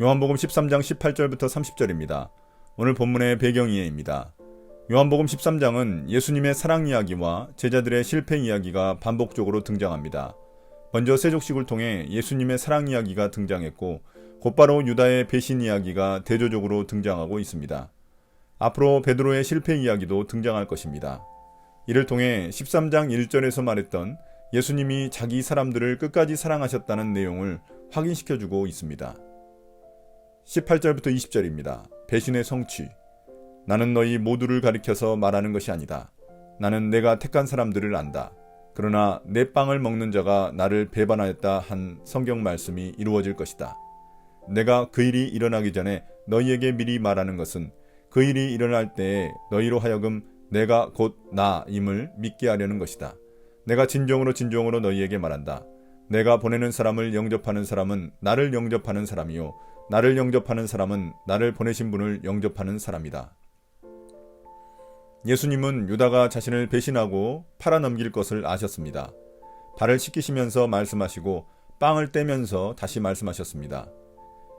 요한복음 13장 18절부터 30절입니다. 오늘 본문의 배경이해입니다. 요한복음 13장은 예수님의 사랑 이야기와 제자들의 실패 이야기가 반복적으로 등장합니다. 먼저 세족식을 통해 예수님의 사랑 이야기가 등장했고 곧바로 유다의 배신 이야기가 대조적으로 등장하고 있습니다. 앞으로 베드로의 실패 이야기도 등장할 것입니다. 이를 통해 13장 1절에서 말했던 예수님이 자기 사람들을 끝까지 사랑하셨다는 내용을 확인시켜주고 있습니다. 18절부터 20절입니다. 배신의 성취. 나는 너희 모두를 가리켜서 말하는 것이 아니다. 나는 내가 택한 사람들을 안다. 그러나 내 빵을 먹는 자가 나를 배반하였다 한 성경 말씀이 이루어질 것이다. 내가 그 일이 일어나기 전에 너희에게 미리 말하는 것은 그 일이 일어날 때에 너희로 하여금 내가 곧 나임을 믿게 하려는 것이다. 내가 진정으로 너희에게 말한다. 내가 보내는 사람을 영접하는 사람은 나를 영접하는 사람이요 나를 영접하는 사람은 나를 보내신 분을 영접하는 사람이다. 예수님은 유다가 자신을 배신하고 팔아넘길 것을 아셨습니다. 발을 씻기시면서 말씀하시고 빵을 떼면서 다시 말씀하셨습니다.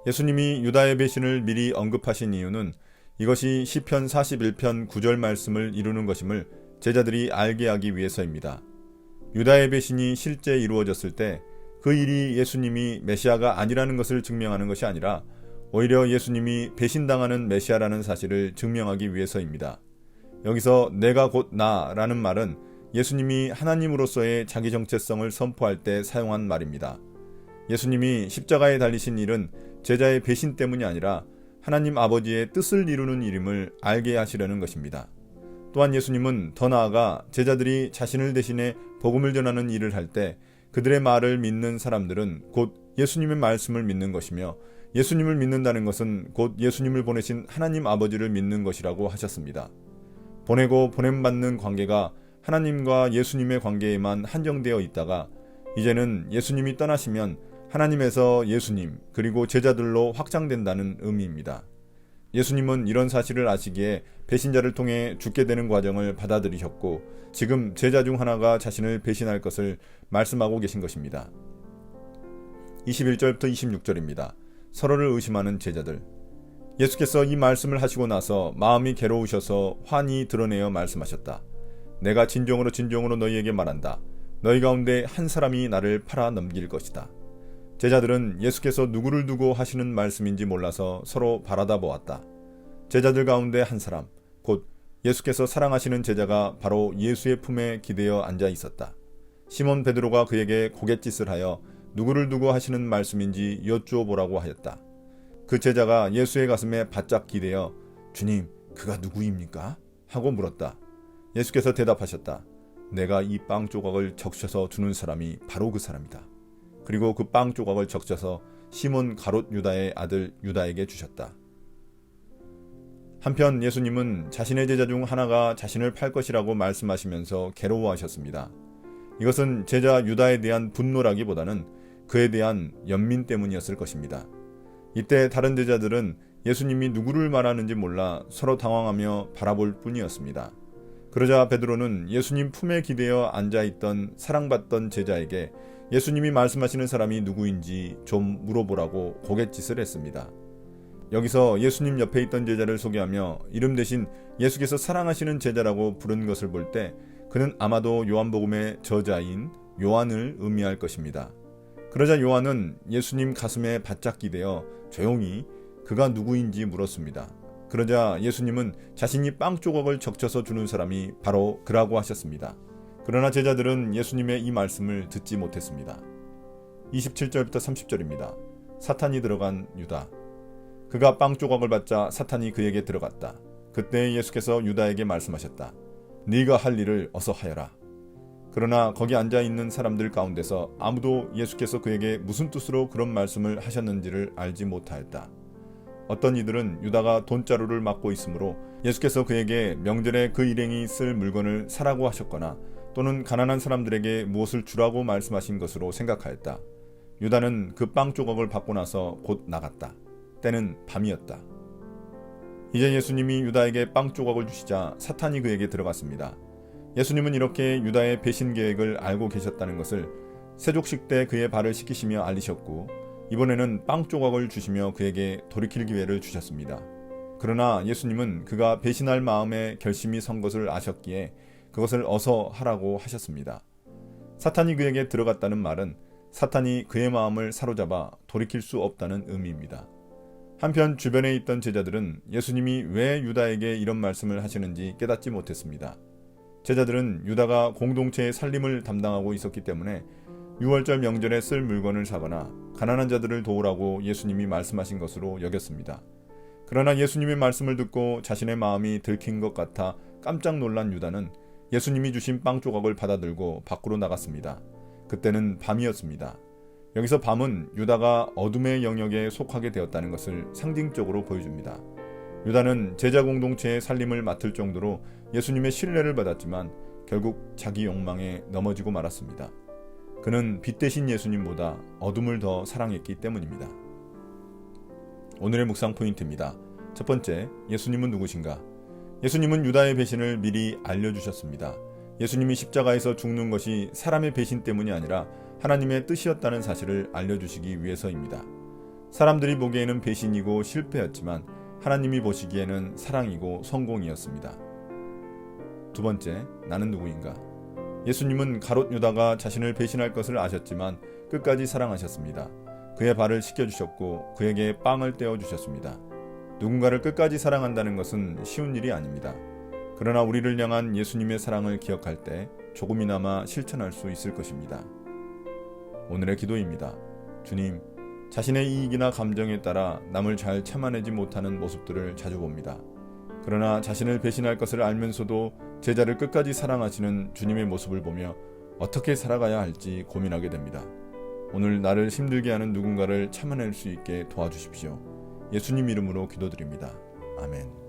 예수님이 유다의 배신을 미리 언급하신 이유는 이것이 시편 41편 9절 말씀을 이루는 것임을 제자들이 알게 하기 위해서입니다. 유다의 배신이 실제 이루어졌을 때 그 일이 예수님이 메시아가 아니라는 것을 증명하는 것이 아니라 오히려 예수님이 배신당하는 메시아라는 사실을 증명하기 위해서입니다. 여기서 내가 곧 나라는 말은 예수님이 하나님으로서의 자기 정체성을 선포할 때 사용한 말입니다. 예수님이 십자가에 달리신 일은 제자의 배신 때문이 아니라 하나님 아버지의 뜻을 이루는 일임을 알게 하시려는 것입니다. 또한 예수님은 더 나아가 제자들이 자신을 대신해 복음을 전하는 일을 할 때 그들의 말을 믿는 사람들은 곧 예수님의 말씀을 믿는 것이며 예수님을 믿는다는 것은 곧 예수님을 보내신 하나님 아버지를 믿는 것이라고 하셨습니다. 보내고 보냄받는 관계가 하나님과 예수님의 관계에만 한정되어 있다가 이제는 예수님이 떠나시면 하나님에서 예수님 그리고 제자들로 확장된다는 의미입니다. 예수님은 이런 사실을 아시기에 배신자를 통해 죽게 되는 과정을 받아들이셨고 지금 제자 중 하나가 자신을 배신할 것을 말씀하고 계신 것입니다. 21절부터 26절입니다. 서로를 의심하는 제자들. 예수께서 이 말씀을 하시고 나서 마음이 괴로우셔서 환히 드러내어 말씀하셨다. 내가 진정으로 너희에게 말한다. 너희 가운데 한 사람이 나를 팔아 넘길 것이다. 제자들은 예수께서 누구를 두고 하시는 말씀인지 몰라서 서로 바라다 보았다. 제자들 가운데 한 사람, 곧 예수께서 사랑하시는 제자가 바로 예수의 품에 기대어 앉아 있었다. 시몬 베드로가 그에게 고갯짓을 하여 누구를 두고 하시는 말씀인지 여쭈어 보라고 하였다. 그 제자가 예수의 가슴에 바짝 기대어 주님, 그가 누구입니까? 하고 물었다. 예수께서 대답하셨다. 내가 이 빵 조각을 적셔서 주는 사람이 바로 그 사람이다. 그리고 그 빵 조각을 적셔서 시몬 가롯 유다의 아들 유다에게 주셨다. 한편 예수님은 자신의 제자 중 하나가 자신을 팔 것이라고 말씀하시면서 괴로워하셨습니다. 이것은 제자 유다에 대한 분노라기보다는 그에 대한 연민 때문이었을 것입니다. 이때 다른 제자들은 예수님이 누구를 말하는지 몰라 서로 당황하며 바라볼 뿐이었습니다. 그러자 베드로는 예수님 품에 기대어 앉아있던 사랑받던 제자에게 예수님이 말씀하시는 사람이 누구인지 좀 물어보라고 고갯짓을 했습니다. 여기서 예수님 옆에 있던 제자를 소개하며 이름 대신 예수께서 사랑하시는 제자라고 부른 것을 볼 때 그는 아마도 요한복음의 저자인 요한을 의미할 것입니다. 그러자 요한은 예수님 가슴에 바짝 기대어 조용히 그가 누구인지 물었습니다. 그러자 예수님은 자신이 빵 조각을 적셔서 주는 사람이 바로 그라고 하셨습니다. 그러나 제자들은 예수님의 이 말씀을 듣지 못했습니다. 27절부터 30절입니다. 사탄이 들어간 유다. 그가 빵 조각을 받자 사탄이 그에게 들어갔다. 그때 예수께서 유다에게 말씀하셨다. 네가 할 일을 어서 하여라. 그러나 거기 앉아있는 사람들 가운데서 아무도 예수께서 그에게 무슨 뜻으로 그런 말씀을 하셨는지를 알지 못하였다. 어떤 이들은 유다가 돈자루를 맡고 있으므로 예수께서 그에게 명절에 그 일행이 쓸 물건을 사라고 하셨거나 또는 가난한 사람들에게 무엇을 주라고 말씀하신 것으로 생각하였다. 유다는 그 빵 조각을 받고 나서 곧 나갔다. 때는 밤이었다. 이제 예수님이 유다에게 빵 조각을 주시자 사탄이 그에게 들어갔습니다. 예수님은 이렇게 유다의 배신 계획을 알고 계셨다는 것을 세족식 때 그의 발을 씻기시며 알리셨고 이번에는 빵 조각을 주시며 그에게 돌이킬 기회를 주셨습니다. 그러나 예수님은 그가 배신할 마음에 결심이 선 것을 아셨기에 그것을 어서 하라고 하셨습니다. 사탄이 그에게 들어갔다는 말은 사탄이 그의 마음을 사로잡아 돌이킬 수 없다는 의미입니다. 한편 주변에 있던 제자들은 예수님이 왜 유다에게 이런 말씀을 하시는지 깨닫지 못했습니다. 제자들은 유다가 공동체의 살림을 담당하고 있었기 때문에 유월절 명절에 쓸 물건을 사거나 가난한 자들을 도우라고 예수님이 말씀하신 것으로 여겼습니다. 그러나 예수님의 말씀을 듣고 자신의 마음이 들킨 것 같아 깜짝 놀란 유다는 예수님이 주신 빵 조각을 받아들고 밖으로 나갔습니다. 그때는 밤이었습니다. 여기서 밤은 유다가 어둠의 영역에 속하게 되었다는 것을 상징적으로 보여줍니다. 유다는 제자 공동체의 살림을 맡을 정도로 예수님의 신뢰를 받았지만 결국 자기 욕망에 넘어지고 말았습니다. 그는 빛 대신 예수님보다 어둠을 더 사랑했기 때문입니다. 오늘의 묵상 포인트입니다. 첫 번째, 예수님은 누구신가? 예수님은 유다의 배신을 미리 알려주셨습니다. 예수님이 십자가에서 죽는 것이 사람의 배신 때문이 아니라 하나님의 뜻이었다는 사실을 알려주시기 위해서입니다. 사람들이 보기에는 배신이고 실패였지만 하나님이 보시기에는 사랑이고 성공이었습니다. 두 번째, 나는 누구인가? 예수님은 가롯 유다가 자신을 배신할 것을 아셨지만 끝까지 사랑하셨습니다. 그의 발을 씻겨주셨고 그에게 빵을 떼어주셨습니다. 누군가를 끝까지 사랑한다는 것은 쉬운 일이 아닙니다. 그러나 우리를 향한 예수님의 사랑을 기억할 때 조금이나마 실천할 수 있을 것입니다. 오늘의 기도입니다. 주님, 자신의 이익이나 감정에 따라 남을 잘 참아내지 못하는 모습들을 자주 봅니다. 그러나 자신을 배신할 것을 알면서도 제자를 끝까지 사랑하시는 주님의 모습을 보며 어떻게 살아가야 할지 고민하게 됩니다. 오늘 나를 힘들게 하는 누군가를 참아낼 수 있게 도와주십시오. 예수님 이름으로 기도드립니다. 아멘.